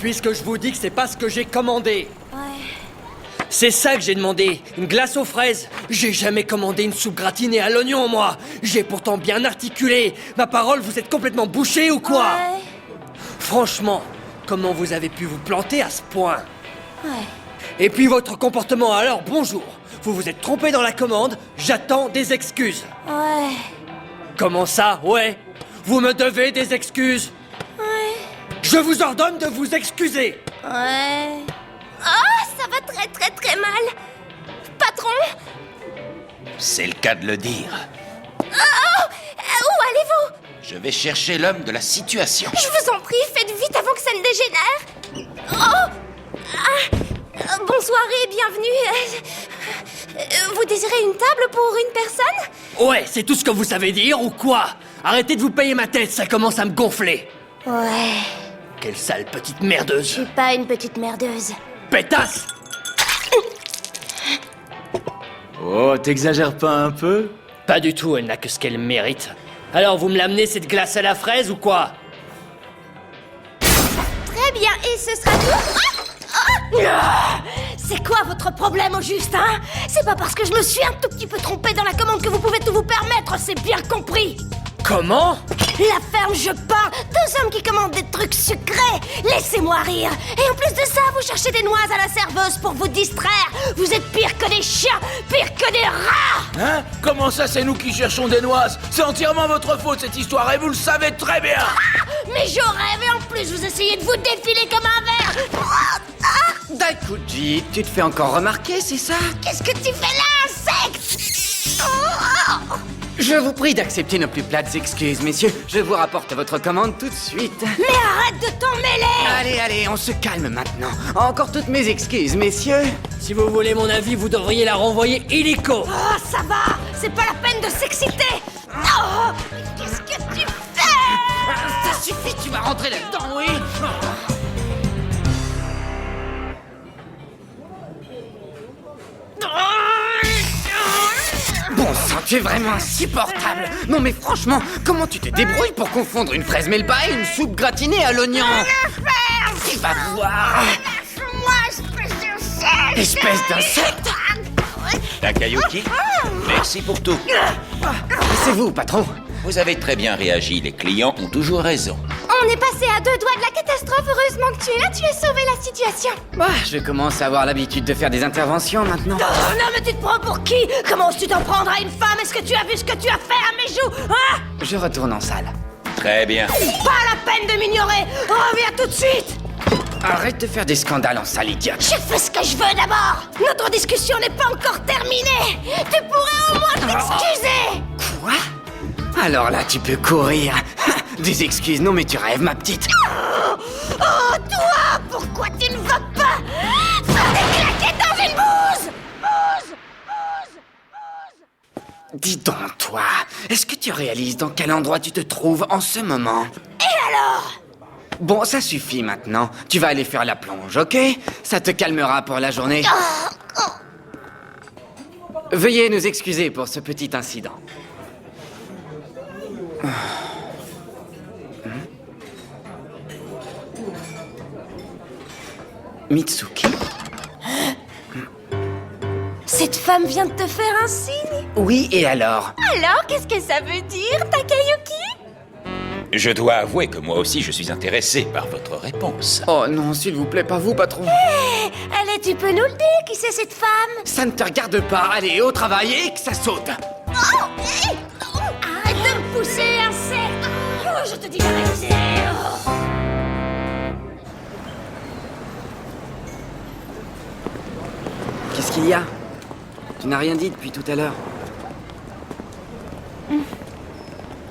puisque je vous dis que c'est pas ce que j'ai commandé. Ouais. C'est ça que j'ai demandé, une glace aux fraises. J'ai jamais commandé une soupe gratinée à l'oignon, moi. J'ai pourtant bien articulé. Ma parole, vous êtes complètement bouché ou quoi? Ouais. Franchement, comment vous avez pu vous planter à ce point? Ouais. Et puis votre comportement alors, bonjour. Vous vous êtes trompé dans la commande, j'attends des excuses. Ouais. Comment ça, ouais? Vous me devez des excuses. Ouais. Je vous ordonne de vous excuser. Ouais. Oh, ça va très très très mal. Patron? C'est le cas de le dire. Où allez-vous? Je vais chercher l'homme de la situation. Je vous en prie, faites vite avant que ça ne dégénère. Bonsoir et bienvenue. Vous désirez une table pour une personne? Ouais, c'est tout ce que vous savez dire ou quoi? Arrêtez de vous payer ma tête, ça commence à me gonfler. Ouais. Quelle sale petite Je merdeuse. suis pas une petite merdeuse. Pétasse! Oh, t'exagères pas un peu? Pas du tout, elle n'a que ce qu'elle mérite. Alors vous me l'amenez cette glace à la fraise ou quoi? Très bien, et ce sera tout. C'est quoi votre problème au juste, hein? C'est pas parce que je me suis un tout petit peu trompée dans la commande que vous pouvez tout vous permettre, c'est bien compris. Comment? La ferme, je parle. Deux hommes qui commandent des trucs sucrés. Laissez-moi rire. Et en plus de ça, vous cherchez des noises à la serveuse pour vous distraire. Vous êtes pire que des chiens, pire que des rats. Hein? Comment ça, c'est nous qui cherchons des noises? C'est entièrement votre faute, cette histoire, et vous le savez très bien! Mais je rêve et en plus, vous essayez de vous défiler comme un verre. D'un coup de jeep, tu te fais encore remarquer, c'est ça? Qu'est-ce que tu fais là, insecte? Je vous prie d'accepter nos plus plates excuses, messieurs. Je vous rapporte votre commande tout de suite. Mais arrête de t'en mêler. Allez, on se calme maintenant. Encore toutes mes excuses, messieurs. Si vous voulez mon avis, vous devriez la renvoyer illico. Oh, ça va. C'est pas la peine de s'exciter. Oh, mais qu'est-ce que tu fais? Ça suffit, tu vas rentrer là-dedans, oui? Bon sang, tu es vraiment insupportable. Non mais franchement, comment tu te débrouilles pour confondre une fraise melba et une soupe gratinée à l'oignon? Tu vas voir. Espèce d'insecte. Takayuki, merci pour tout. C'est vous, patron. Vous avez très bien réagi, les clients ont toujours raison. On est passé à 2 doigts de la catastrophe. Heureusement que tu es là, tu as sauvé la situation. Bah, je commence à avoir l'habitude de faire des interventions maintenant. Oh non, mais tu te prends pour qui? Comment oses-tu t'en prendre à une femme? Est-ce que tu as vu ce que tu as fait à mes joues? Hein? Je retourne en salle. Très bien. Pas la peine de m'ignorer. Reviens tout de suite. Arrête de faire des scandales en salle, idiote. Je fais ce que je veux d'abord. Notre discussion n'est pas encore terminée. Tu pourrais au moins t'excuser. Quoi? Alors là, tu peux courir. Des excuses, non mais tu rêves, ma petite. Oh, toi, pourquoi tu ne vas pas faire des claquettes dans une bouse? Dis donc, toi, est-ce que tu réalises dans quel endroit tu te trouves en ce moment? Et alors? Bon, ça suffit maintenant. Tu vas aller faire la plonge, ok? Ça te calmera pour la journée. Veuillez nous excuser pour ce petit incident. Mitsuki? Cette femme vient de te faire un signe? Oui, et alors? Alors, qu'est-ce que ça veut dire, Takayuki? Je dois avouer que moi aussi je suis intéressé par votre réponse. Oh non, s'il vous plaît, pas vous, patron. Allez, tu peux nous le dire, qui c'est cette femme? Ça ne te regarde pas. Allez, au travail et que ça saute. Arrête de me pousser, insecte! Oh, je te dis d'arrêter! Oh. Qu'est-ce qu'il y a? Tu n'as rien dit depuis tout à l'heure.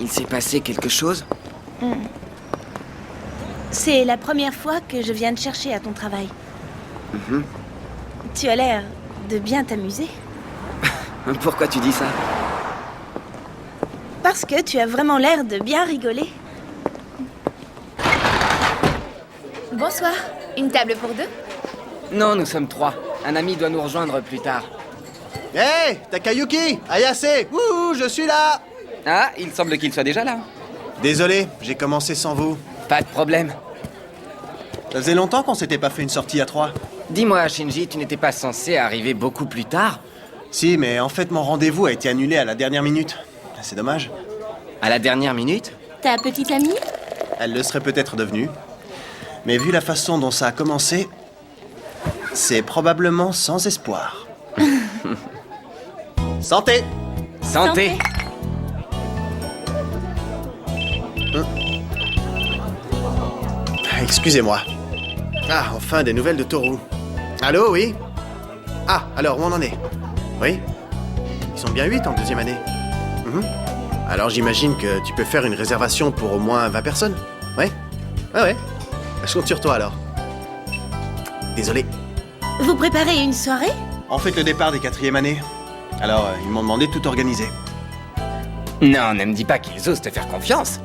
Il s'est passé quelque chose? C'est la première fois que je viens te chercher à ton travail. Tu as l'air de bien t'amuser. Pourquoi tu dis ça? Parce que tu as vraiment l'air de bien rigoler. Bonsoir. Une table pour deux? Non, nous sommes 3. Un ami doit nous rejoindre plus tard. Hé, Takayuki, Ayase, wouhou, je suis là. Ah, il semble qu'il soit déjà là. Désolé, j'ai commencé sans vous. Pas de problème. Ça faisait longtemps qu'on s'était pas fait une sortie à trois. Dis-moi, Shinji, tu n'étais pas censé arriver beaucoup plus tard? Si, mais en fait, mon rendez-vous a été annulé à la dernière minute. C'est dommage. À la dernière minute? Ta petite amie? Elle le serait peut-être devenue. Mais vu la façon dont ça a commencé, c'est probablement sans espoir. Santé! Santé! Excusez-moi. Ah, enfin des nouvelles de Toru. Allô, oui? Ah, alors où on en est? Oui? Ils sont bien 8 en deuxième année. Mhm. Alors j'imagine que tu peux faire une réservation pour au moins 20 personnes? Ouais? Ouais. Je compte sur toi alors. Désolé. Vous préparez une soirée? On fête le départ des quatrièmes années. Alors, ils m'ont demandé de tout organiser. Non, ne me dis pas qu'ils osent te faire confiance.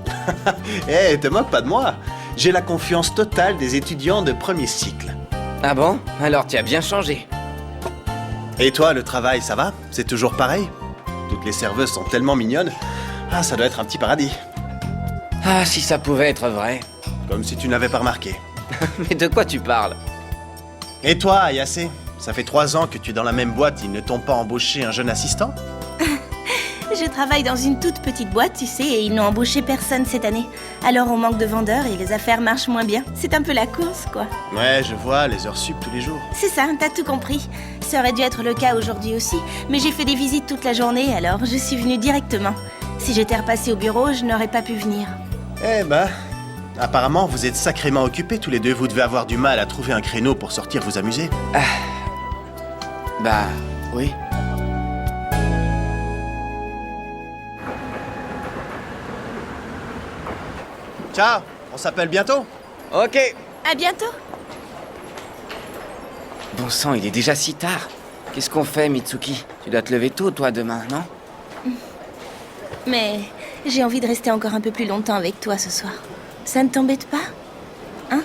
Eh, te moque pas de moi. J'ai la confiance totale des étudiants de premier cycle. Ah bon? Alors tu as bien changé. Et toi, le travail, ça va? C'est toujours pareil? Toutes les serveuses sont tellement mignonnes. Ah, ça doit être un petit paradis. Ah, si ça pouvait être vrai. Comme si tu n'avais pas remarqué. Mais de quoi tu parles? Et toi, Ayase? Ça fait 3 ans que tu es dans la même boîte, ils ne t'ont pas embauché un jeune assistant? Je travaille dans une toute petite boîte, tu sais, et ils n'ont embauché personne cette année. Alors on manque de vendeurs et les affaires marchent moins bien. C'est un peu la course, quoi. Ouais, je vois, les heures sup tous les jours. C'est ça, t'as tout compris. Ça aurait dû être le cas aujourd'hui aussi, mais j'ai fait des visites toute la journée, alors je suis venue directement. Si j'étais repassée au bureau, je n'aurais pas pu venir. Eh ben, apparemment, vous êtes sacrément occupés tous les deux. Vous devez avoir du mal à trouver un créneau pour sortir vous amuser. Bah, oui. Ciao, on s'appelle bientôt? Ok. À bientôt. Bon sang, il est déjà si tard. Qu'est-ce qu'on fait, Mitsuki? Tu dois te lever tôt, toi, demain, non? Mais j'ai envie de rester encore un peu plus longtemps avec toi ce soir. Ça ne t'embête pas? Hein?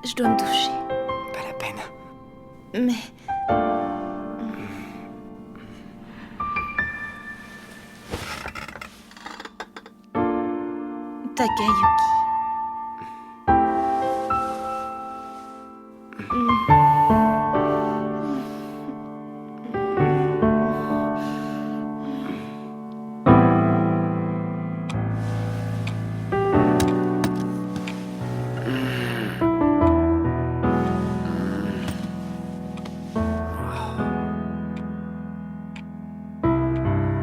Je dois me toucher. Pas la peine. Mais... Takayuki.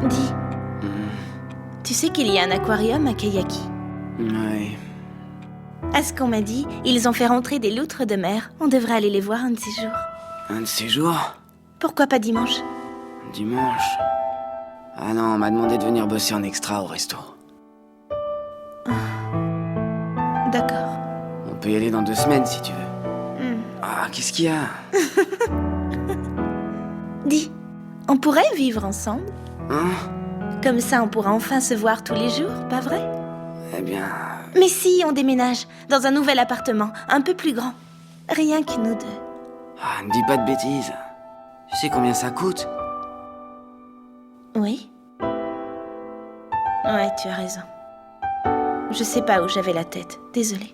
Dis, tu sais qu'il y a un aquarium à Kayaki? Ouais. À ce qu'on m'a dit, ils ont fait rentrer des loutres de mer. On devrait aller les voir un de ces jours. Un de ces jours? Pourquoi pas dimanche? Dimanche. Ah non, on m'a demandé de venir bosser en extra au resto. D'accord. On peut y aller dans 2 semaines si tu veux. Ah, qu'est-ce qu'il y a? Dis, on pourrait vivre ensemble? Hein? Comme ça, on pourra enfin se voir tous les jours, pas vrai? Eh bien... Mais si, on déménage dans un nouvel appartement, un peu plus grand. Rien que nous deux. Ah, ne dis pas de bêtises. Tu sais combien ça coûte? Oui? Ouais, tu as raison. Je sais pas où j'avais la tête, désolée.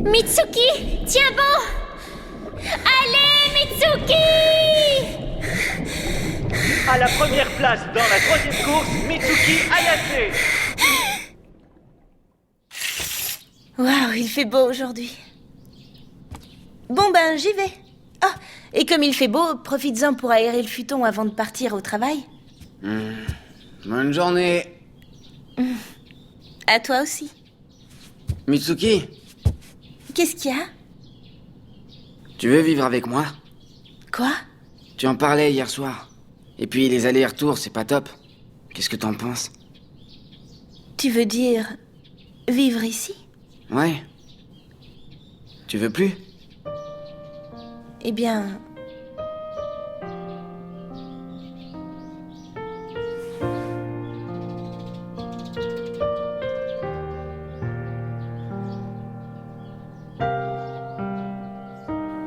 Mitsuki, tiens bon! Allez, Mitsuki! À la première place dans la 3e course, Mitsuki Ayase. Waouh, il fait beau aujourd'hui. Bon ben, j'y vais. Ah, et comme il fait beau, profites-en pour aérer le futon avant de partir au travail. Bonne journée. À toi aussi. Mitsuki, Qu'est-ce qu'il y a? tu veux vivre avec moi? Quoi? Tu en parlais hier soir. Et puis les allers-retours, c'est pas top. Qu'est-ce que t'en penses? Tu veux dire vivre ici? Ouais. Tu veux plus? Eh bien...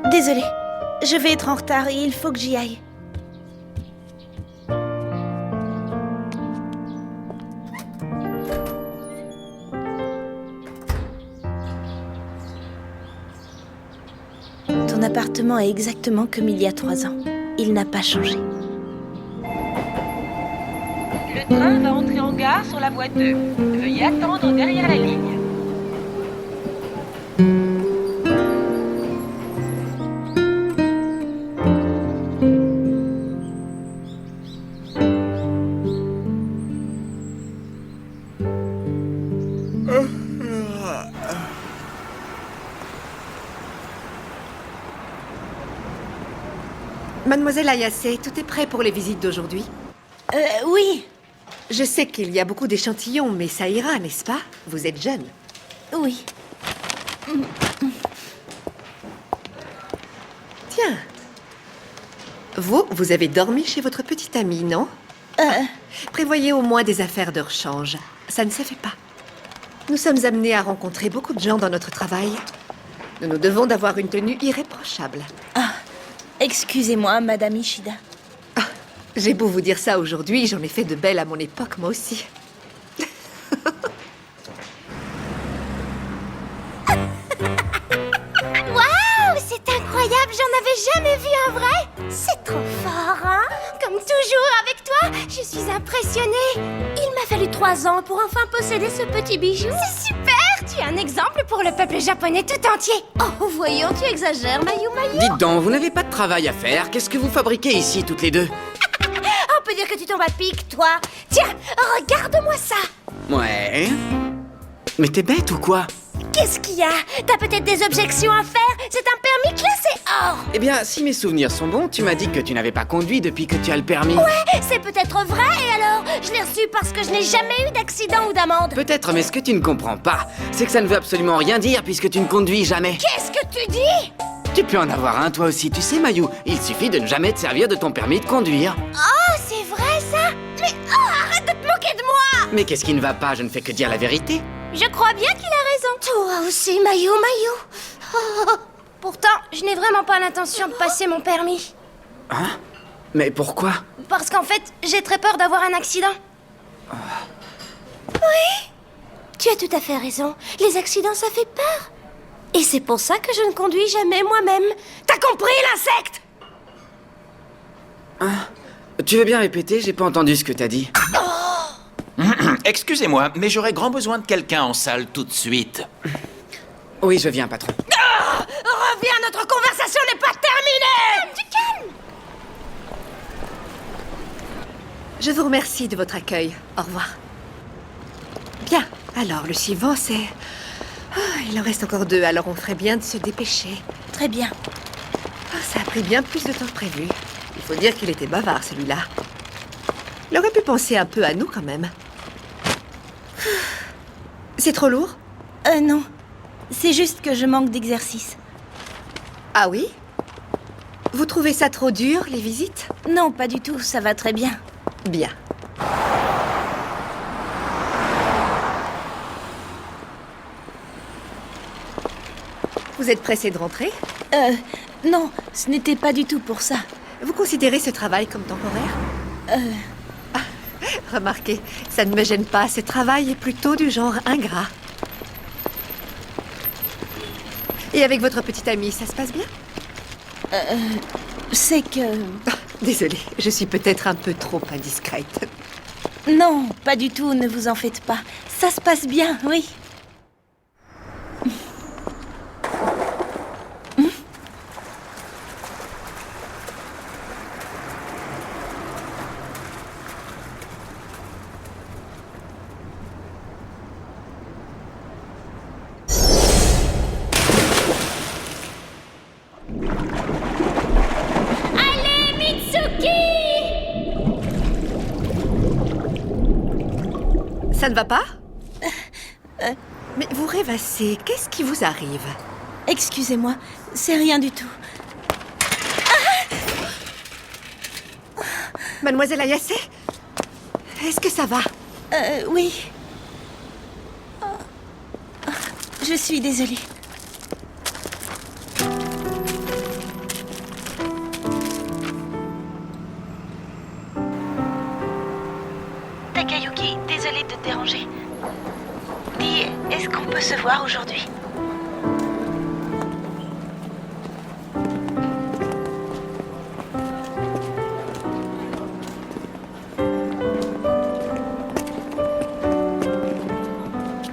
Désolée, je vais être en retard et il faut que j'y aille. Ton appartement est exactement comme il y a 3 ans. Il n'a pas changé. Le train va entrer en gare sur la voie 2. Veuillez attendre derrière la ligne. Mademoiselle Ayase, tout est prêt pour les visites d'aujourd'hui? Oui, Je sais qu'il y a beaucoup d'échantillons, mais ça ira, n'est-ce pas? Vous êtes jeune. oui. Tiens. Vous avez dormi chez votre petite amie, non? Prévoyez au moins des affaires de rechange. Ça ne se fait pas. Nous sommes amenés à rencontrer beaucoup de gens dans notre travail. Nous nous devons d'avoir une tenue irréprochable. Excusez-moi, Madame Ishida. J'ai beau vous dire ça aujourd'hui, j'en ai fait de belles à mon époque, moi aussi. Waouh, c'est incroyable, j'en avais jamais vu un vrai. C'est trop fort, hein? Comme toujours avec toi, je suis impressionnée. Il m'a fallu 3 ans pour enfin posséder ce petit bijou. C'est super, tu es un exemple pour le peuple japonais tout entier. Oh, voyons, tu exagères, Mayu Mayu. Dites donc, vous n'avez pas de travail à faire. Qu'est-ce que vous fabriquez ici, toutes les deux? On peut dire que tu tombes à pic, toi. Tiens, regarde-moi ça. Ouais. Mais t'es bête ou quoi? Qu'est-ce qu'il y a? T'as peut-être des objections à faire? C'est un permis classé or. Eh bien, si mes souvenirs sont bons, tu m'as dit que tu n'avais pas conduit depuis que tu as le permis. Ouais, c'est peut-être vrai, et alors? Je l'ai reçu parce que je n'ai jamais eu d'accident ou d'amende. Peut-être, mais ce que tu ne comprends pas, c'est que ça ne veut absolument rien dire puisque tu ne conduis jamais. Qu'est-ce que tu dis? Tu peux en avoir un, toi aussi, tu sais, Mayu. Il suffit de ne jamais te servir de ton permis de conduire. Oh, c'est vrai ça? Mais oh, arrête de te moquer de moi! Mais qu'est-ce qui ne va pas? Je ne fais que dire la vérité. Je crois bien qu'il a raison. Toi aussi, Mayu Mayu. Oh. Pourtant, je n'ai vraiment pas l'intention de passer mon permis. Hein? Mais pourquoi? Parce qu'en fait, j'ai très peur d'avoir un accident. Oui, tu as tout à fait raison. Les accidents, ça fait peur. Et c'est pour ça que je ne conduis jamais moi-même. T'as compris, l'insecte? Tu veux bien répéter? J'ai pas entendu ce que t'as dit. Excusez-moi, mais j'aurais grand besoin de quelqu'un en salle tout de suite. Oui, je viens, patron. Reviens, notre conversation n'est pas terminée. Du calme. Je vous remercie de votre accueil. Au revoir. Bien, alors le suivant, c'est... il en reste encore 2, alors on ferait bien de se dépêcher. Très bien. Ça a pris bien plus de temps que prévu. Il faut dire qu'il était bavard, celui-là. Il aurait pu penser un peu à nous, quand même. C'est trop lourd? Non. C'est juste que je manque d'exercice. Ah oui? Vous trouvez ça trop dur, les visites? Non, pas du tout, ça va très bien. Bien. Vous êtes pressé de rentrer? Non, ce n'était pas du tout pour ça. Vous considérez ce travail comme temporaire? Remarquez, ça ne me gêne pas. Ce travail est plutôt du genre ingrat. Et avec votre petite amie, ça se passe bien? C'est que... Désolée, je suis peut-être un peu trop indiscrète. Non, pas du tout, ne vous en faites pas. Ça se passe bien, oui. Ça ne va pas? Mais vous rêvassez, qu'est-ce qui vous arrive? Excusez-moi, c'est rien du tout. Mademoiselle Ayase? Est-ce que ça va? Oui. Je suis désolée. Takayuki, désolée de te déranger. Dis, est-ce qu'on peut se voir aujourd'hui?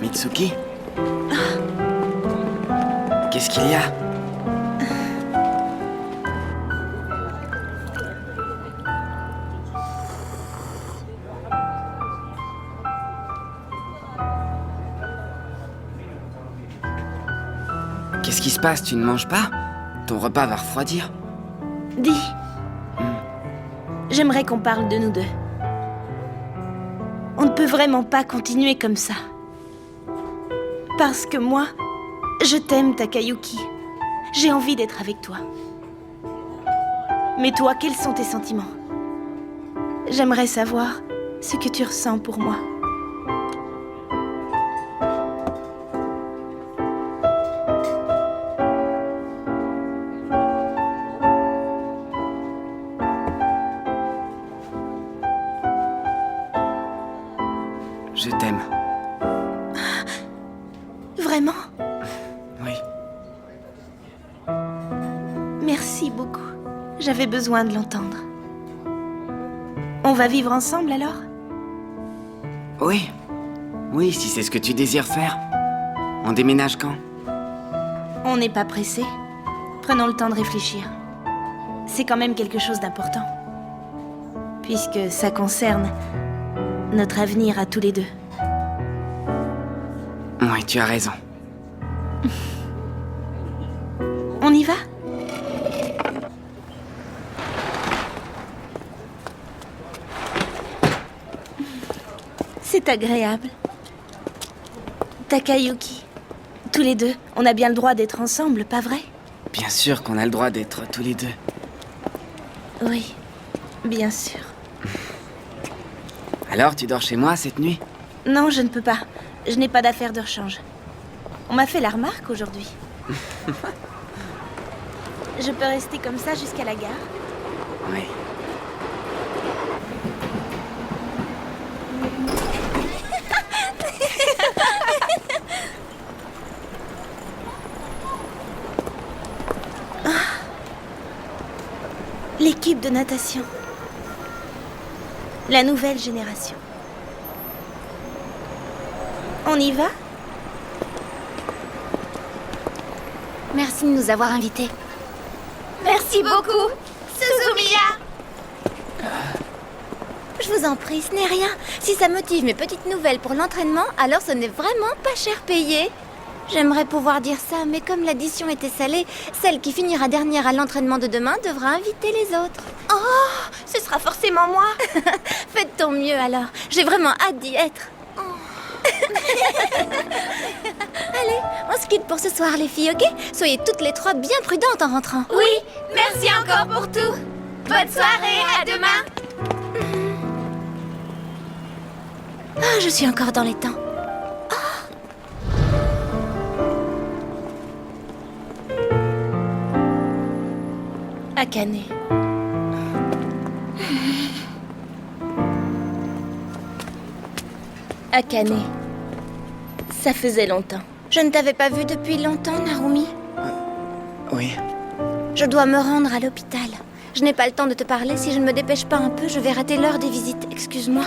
Mitsuki? Qu'est-ce qu'il y a? Qu'est-ce qui se passe? Tu ne manges pas? Ton repas va refroidir. Dis. J'aimerais qu'on parle de nous deux. On ne peut vraiment pas continuer comme ça. Parce que moi, je t'aime, Takayuki. J'ai envie d'être avec toi. Mais toi, quels sont tes sentiments? J'aimerais savoir ce que tu ressens pour moi. Je t'aime. Vraiment? Oui. Merci beaucoup. J'avais besoin de l'entendre. On va vivre ensemble alors? Oui. Oui, si c'est ce que tu désires faire. On déménage quand? On n'est pas pressé. Prenons le temps de réfléchir. C'est quand même quelque chose d'important. Puisque ça concerne notre avenir à tous les deux. Oui, tu as raison. On y va? C'est agréable. Takayuki, tous les deux, on a bien le droit d'être ensemble, pas vrai? Bien sûr qu'on a le droit d'être tous les deux. Oui, bien sûr. Alors, tu dors chez moi cette nuit? Non, je ne peux pas. Je n'ai pas d'affaires de rechange. On m'a fait la remarque aujourd'hui. Je peux rester comme ça jusqu'à la gare? Oui. L'équipe de natation. La nouvelle génération. On y va? Merci de nous avoir invités. Merci beaucoup, Suzumiya. Je vous en prie, ce n'est rien. Si ça motive mes petites nouvelles pour l'entraînement, alors ce n'est vraiment pas cher payé. J'aimerais pouvoir dire ça, mais comme l'addition était salée, celle qui finira dernière à l'entraînement de demain devra inviter les autres. Oh, ce sera forcément moi. Faites ton mieux alors. J'ai vraiment hâte d'y être. Allez, on se quitte pour ce soir, les filles, ok? Soyez toutes les trois bien prudentes en rentrant. Oui, merci encore pour tout. Bonne soirée, à demain. Ah, je suis encore dans les temps. Akane. Akane. Ça faisait longtemps. Je ne t'avais pas vu depuis longtemps, Narumi. Oui. Je dois me rendre à l'hôpital. Je n'ai pas le temps de te parler. Si je ne me dépêche pas un peu, je vais rater l'heure des visites. Excuse-moi.